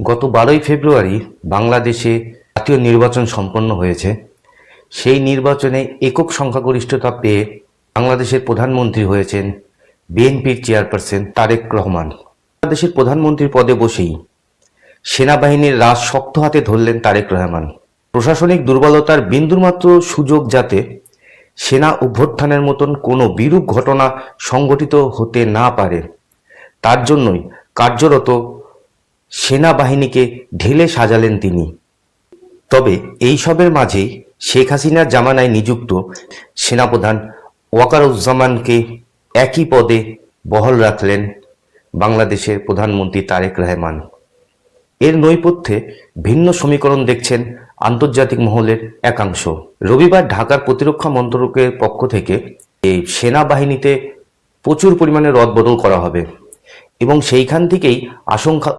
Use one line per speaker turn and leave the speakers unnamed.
গত 12ই ফেব্রুয়ারি বাংলাদেশে জাতীয় নির্বাচন সম্পন্ন হয়েছে। সেই নির্বাচনে একক সংখ্যাগরিষ্ঠতা পেয়ে বাংলাদেশের প্রধানমন্ত্রী হয়েছেন বিএনপির চেয়ারপারসন তারেক রহমান। বাংলাদেশের প্রধানমন্ত্রীর পদে বসেই সেনাবাহিনীর রাজ শক্ত হাতে ধরলেন তারেক রহমান। প্রশাসনিক দুর্বলতার বিন্দুমাত্র সুযোগ যাতে সেনা অভ্যুত্থানের মতন কোনো বিরূপ ঘটনা সংঘটিত হতে না পারে, তার জন্যই কার্যরত সেনাবাহিনীকে ঢেলে সাজালেন তিনি। তবে এইসবের মাঝেই শেখ হাসিনার জামানায় নিযুক্ত সেনাপ্রধান ওয়াকারুজ্জামানকে একই পদে বহাল রাখলেন বাংলাদেশের প্রধানমন্ত্রী তারেক রহমান। এর নৈপথ্যে ভিন্ন সমীকরণ দেখছেন আন্তর্জাতিক মহলের একাংশ। রবিবার ঢাকার প্রতিরক্ষা মন্ত্রকের পক্ষ থেকে এই সেনাবাহিনীতে প্রচুর পরিমাণে রদবদল করা হবে এবং সেইখান থেকেই আশঙ্কা